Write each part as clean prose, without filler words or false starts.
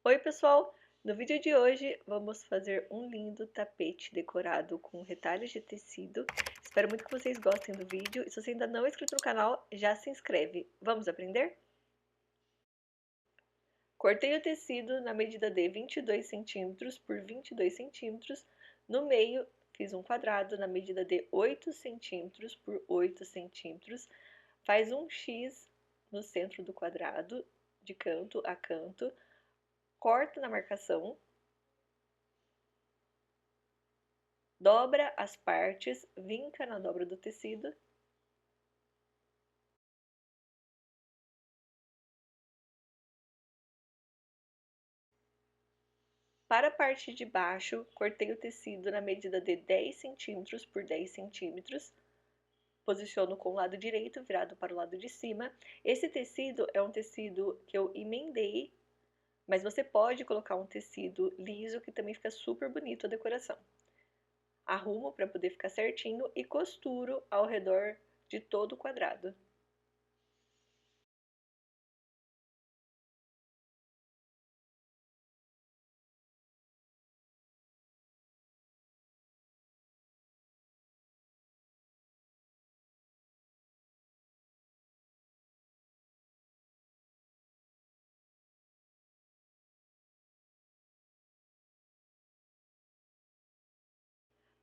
Oi pessoal, no vídeo de hoje vamos fazer um lindo tapete decorado com retalhos de tecido. Espero muito que vocês gostem do vídeo e se você ainda não é inscrito no canal, já se inscreve. Vamos aprender? Cortei o tecido na medida de 22 centímetros por 22 centímetros. No meio fiz um quadrado na medida de 8 centímetros por 8 centímetros. Faz um X no centro do quadrado, de canto a canto. Corta na marcação. Dobra as partes, vinca na dobra do tecido. Para a parte de baixo, cortei o tecido na medida de 10 centímetros por 10 centímetros. Posiciono com o lado direito virado para o lado de cima. Esse tecido é um tecido que eu emendei, mas você pode colocar um tecido liso que também fica super bonito a decoração. Arrumo para poder ficar certinho e costuro ao redor de todo o quadrado.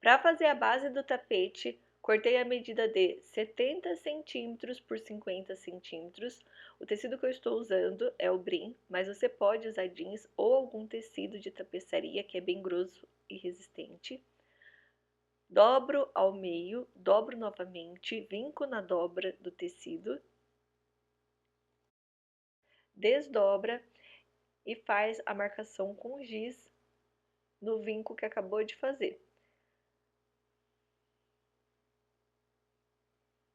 Para fazer a base do tapete, cortei a medida de 70 centímetros por 50 centímetros. O tecido que eu estou usando é o brim, mas você pode usar jeans ou algum tecido de tapeçaria que é bem grosso e resistente. Dobro ao meio, dobro novamente, vinco na dobra do tecido, desdobra e faz a marcação com giz no vinco que acabou de fazer.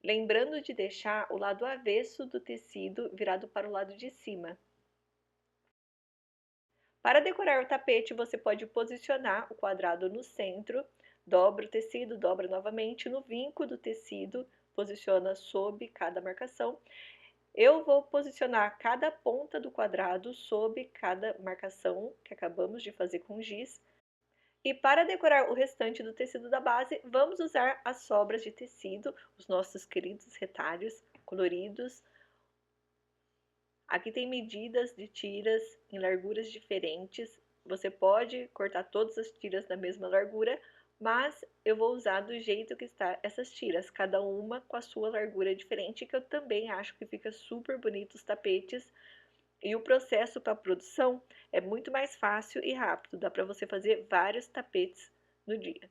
Lembrando de deixar o lado avesso do tecido virado para o lado de cima. Para decorar o tapete, você pode posicionar o quadrado no centro, dobra o tecido, dobra novamente no vinco do tecido, posiciona sob cada marcação. Eu vou posicionar cada ponta do quadrado sob cada marcação que acabamos de fazer com giz. E para decorar o restante do tecido da base, vamos usar as sobras de tecido, os nossos queridos retalhos coloridos. Aqui tem medidas de tiras em larguras diferentes. Você pode cortar todas as tiras da mesma largura, mas eu vou usar do jeito que está essas tiras, cada uma com a sua largura diferente, que eu também acho que fica super bonito os tapetes. E o processo para a produção é muito mais fácil e rápido, dá para você fazer vários tapetes no dia.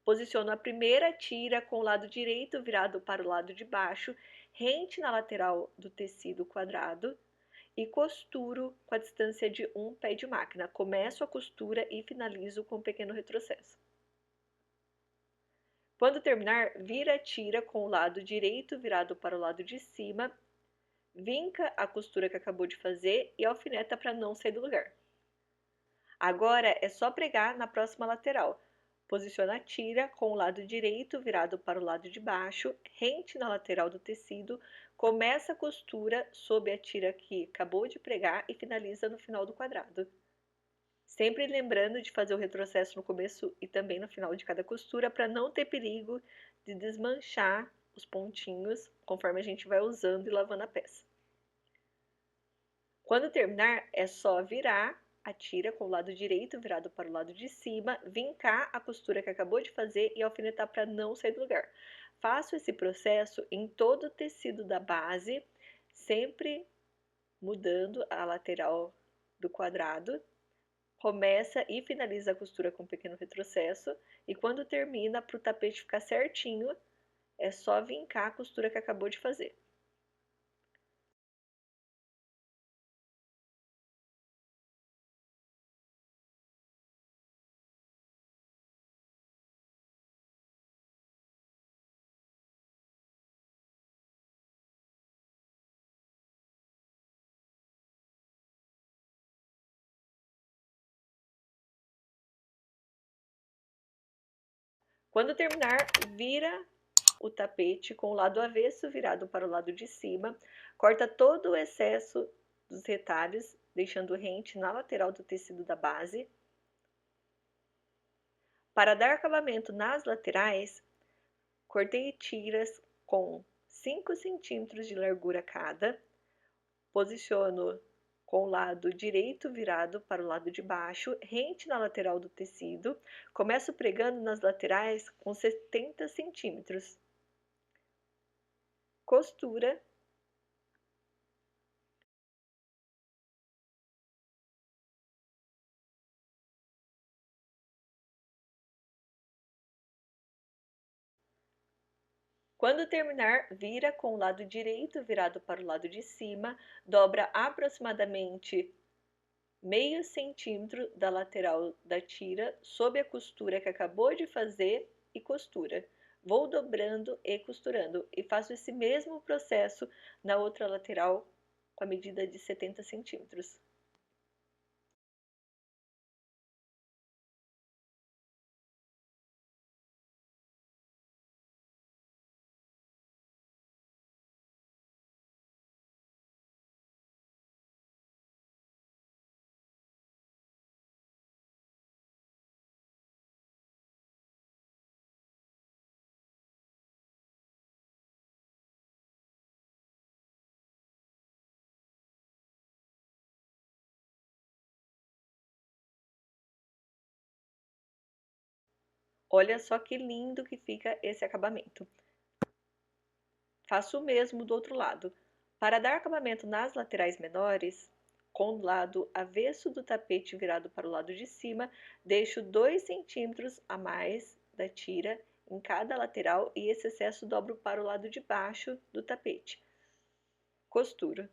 Posiciono a primeira tira com o lado direito virado para o lado de baixo, rente na lateral do tecido quadrado e costuro com a distância de um pé de máquina. Começo a costura e finalizo com um pequeno retrocesso. Quando terminar, vira a tira com o lado direito virado para o lado de cima, vinca a costura que acabou de fazer e alfineta para não sair do lugar. Agora é só pregar na próxima lateral. Posiciona a tira com o lado direito virado para o lado de baixo, rente na lateral do tecido, começa a costura sob a tira que acabou de pregar e finaliza no final do quadrado. Sempre lembrando de fazer o retrocesso no começo e também no final de cada costura para não ter perigo de desmanchar os pontinhos conforme a gente vai usando e lavando a peça. Quando terminar, é só virar a tira com o lado direito virado para o lado de cima, vincar a costura que acabou de fazer e alfinetar para não sair do lugar. Faço esse processo em todo o tecido da base, sempre mudando a lateral do quadrado. Começa e finaliza a costura com um pequeno retrocesso e quando termina, para o tapete ficar certinho, é só vincar a costura que acabou de fazer. Quando terminar, vira o tapete com o lado avesso virado para o lado de cima, corta todo o excesso dos retalhos, deixando rente na lateral do tecido da base. Para dar acabamento nas laterais, cortei tiras com 5 centímetros de largura cada, posiciono com o lado direito virado para o lado de baixo, rente na lateral do tecido, começo pregando nas laterais com 70 centímetros. Costura. Quando terminar, vira com o lado direito virado para o lado de cima, dobra aproximadamente meio centímetro da lateral da tira sob a costura que acabou de fazer e costura. Vou dobrando e costurando e faço esse mesmo processo na outra lateral com a medida de 70 centímetros. Olha só que lindo que fica esse acabamento. Faço o mesmo do outro lado. Para dar acabamento nas laterais menores, com o lado avesso do tapete virado para o lado de cima, deixo 2 centímetros a mais da tira em cada lateral e esse excesso dobro para o lado de baixo do tapete. Costuro.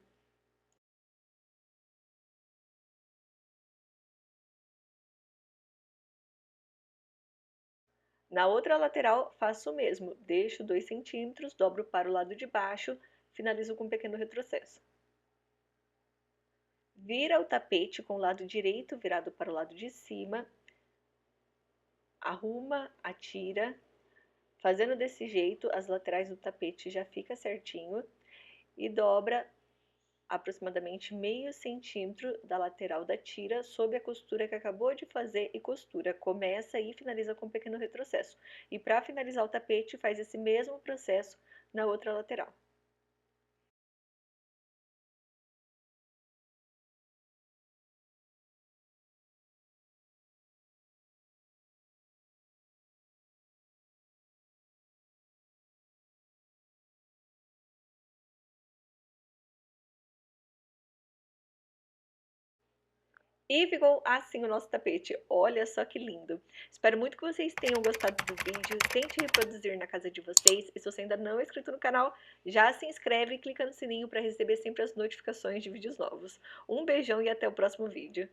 Na outra lateral, faço o mesmo, deixo 2 centímetros, dobro para o lado de baixo, finalizo com um pequeno retrocesso. Vira o tapete com o lado direito virado para o lado de cima, arruma a tira, fazendo desse jeito, as laterais do tapete já fica certinho e dobra aproximadamente meio centímetro da lateral da tira sob a costura que acabou de fazer e costura. Começa e finaliza com um pequeno retrocesso. E para finalizar o tapete, faz esse mesmo processo na outra lateral. E ficou assim o nosso tapete. Olha só que lindo. Espero muito que vocês tenham gostado do vídeo. Tente reproduzir na casa de vocês. E se você ainda não é inscrito no canal, já se inscreve e clica no sininho para receber sempre as notificações de vídeos novos. Um beijão e até o próximo vídeo.